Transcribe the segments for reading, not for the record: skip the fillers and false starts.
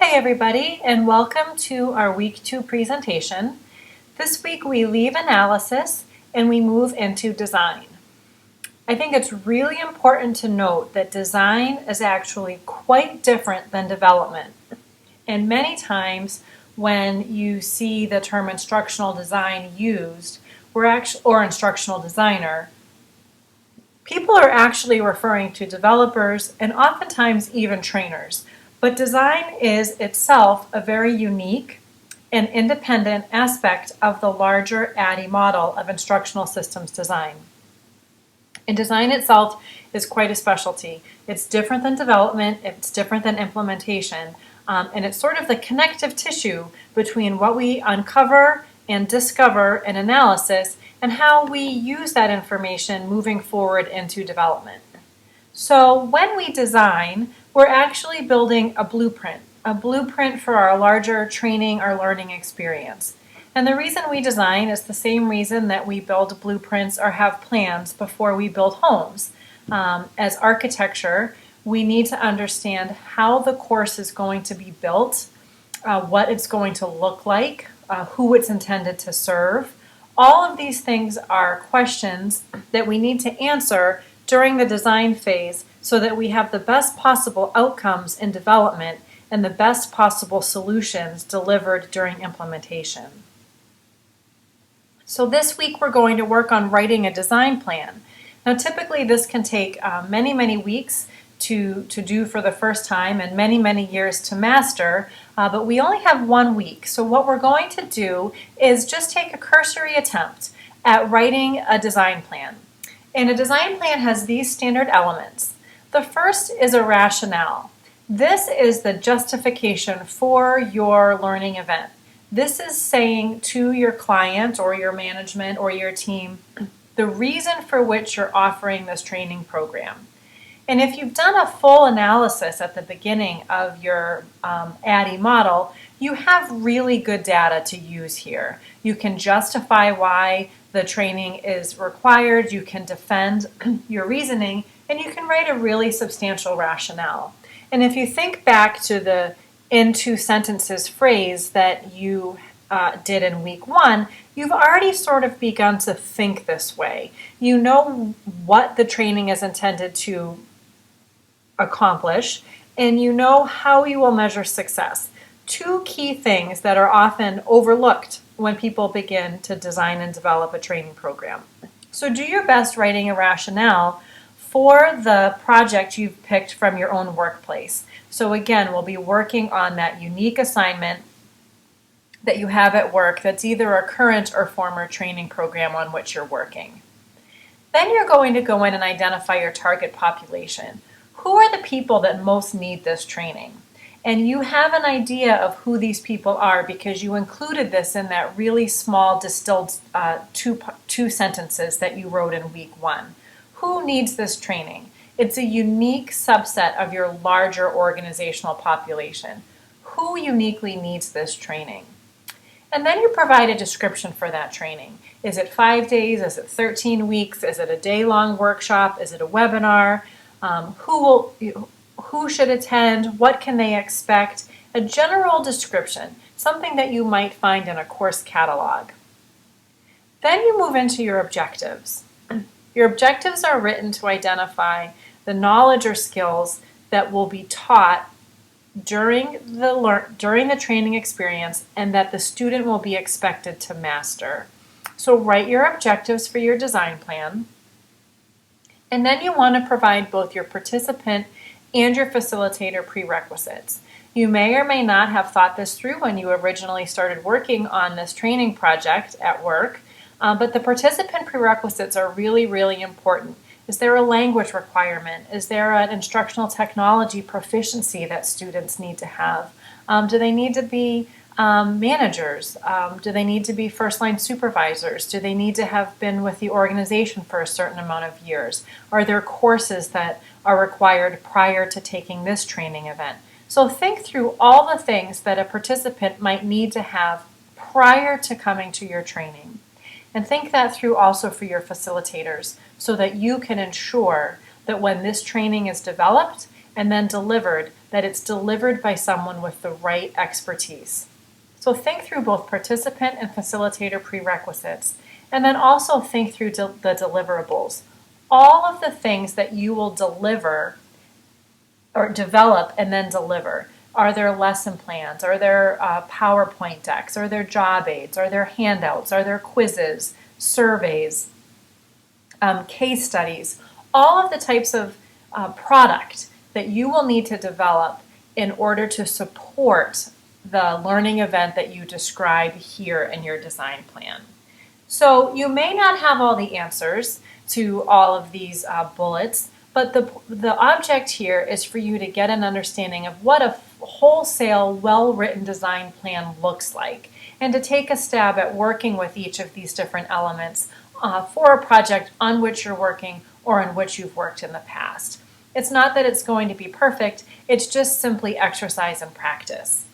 Hey everybody, and welcome to our Week 2 presentation. This week we leave analysis and we move into design. I think it's really important to note that design is actually quite different than development. And many times when you see the term instructional design used, or instructional designer, people are actually referring to developers and oftentimes even trainers. But design is itself a very unique and independent aspect of the larger ADDIE model of instructional systems design. And design itself is quite a specialty. It's different than development, it's different than implementation, and it's sort of the connective tissue between what we uncover and discover in analysis and how we use that information moving forward into development. So when we design, we're actually building a blueprint for our larger training or learning experience. And the reason we design is the same reason that we build blueprints or have plans before we build homes. As architecture, we need to understand how the course is going to be built, what it's going to look like, who it's intended to serve. All of these things are questions that we need to answer during the design phase so that we have the best possible outcomes in development and the best possible solutions delivered during implementation. So this week we're going to work on writing a design plan. Now typically this can take many weeks to do for the first time and many years to master, but we only have 1 week. So what we're going to do is just take a cursory attempt at writing a design plan. And a design plan has these standard elements. The first is a rationale. This is the justification for your learning event. This is saying to your client or your management or your team the reason for which you're offering this training program. And if you've done a full analysis at the beginning of your ADDIE model, you have really good data to use here. You can justify why the training is required, you can defend your reasoning, and you can write a really substantial rationale. And if you think back to the in 2 sentences phrase that you did in week 1, you've already sort of begun to think this way. You know what the training is intended to accomplish, and you know how you will measure success. 2 key things that are often overlooked when people begin to design and develop a training program. So do your best writing a rationale for the project you've picked from your own workplace. So again, we'll be working on that unique assignment that you have at work that's either a current or former training program on which you're working. Then you're going to go in and identify your target population. Who are the people that most need this training? And you have an idea of who these people are because you included this in that really small distilled two sentences that you wrote in week 1. Who needs this training? It's a unique subset of your larger organizational population. Who uniquely needs this training? And then you provide a description for that training. Is it 5 days? Is it 13 weeks? Is it a day-long workshop? Is it a webinar? Who should attend? What can they expect? A general description, something that you might find in a course catalog. Then you move into your objectives. Your objectives are written to identify the knowledge or skills that will be taught during the training experience and that the student will be expected to master. So write your objectives for your design plan. And then you want to provide both your participant and your facilitator prerequisites. You may or may not have thought this through when you originally started working on this training project at work, but the participant prerequisites are really important. Is there a language requirement? Is there an instructional technology proficiency that students need to have? Do they need to be managers? Do they need to be first-line supervisors? Do they need to have been with the organization for a certain amount of years? Are there courses that are required prior to taking this training event? So think through all the things that a participant might need to have prior to coming to your training. And think that through also for your facilitators so that you can ensure that when this training is developed, and then delivered, that it's delivered by someone with the right expertise. So think through both participant and facilitator prerequisites, and then also think through the deliverables. All of the things that you will deliver or develop and then deliver. Are there lesson plans? Are there PowerPoint decks? Are there job aids? Are there handouts? Are there quizzes, surveys, case studies? All of the types of product that you will need to develop in order to support the learning event that you describe here in your design plan. So you may not have all the answers to all of these bullets, but the object here is for you to get an understanding of what a wholesale, well-written design plan looks like, and to take a stab at working with each of these different elements for a project on which you're working or in which you've worked in the past. It's not that it's going to be perfect, it's just simply exercise and practice.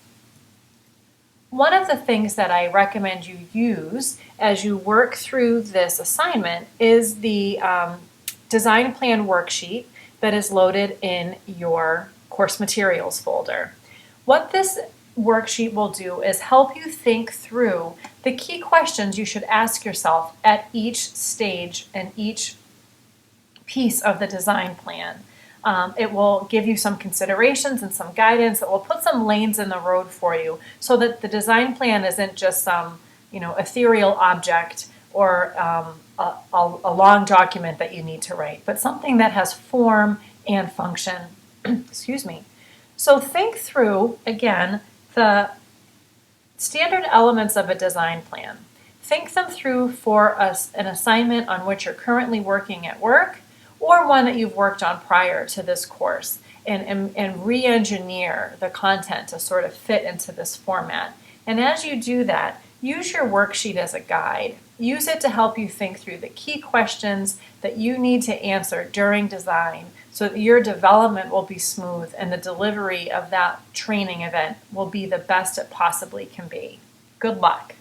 One of the things that I recommend you use as you work through this assignment is the design plan worksheet that is loaded in your course materials folder. What this worksheet will do is help you think through the key questions you should ask yourself at each stage and each piece of the design plan. It will give you some considerations and some guidance. It will put some lanes in the road for you so that the design plan isn't just some ethereal object or a long document that you need to write, but something that has form and function. Excuse me. So think through, again, the standard elements of a design plan. Think them through for an assignment on which you're currently working at work, or one that you've worked on prior to this course, and re-engineer the content to sort of fit into this format. And as you do that, use your worksheet as a guide. Use it to help you think through the key questions that you need to answer during design so that your development will be smooth and the delivery of that training event will be the best it possibly can be. Good luck.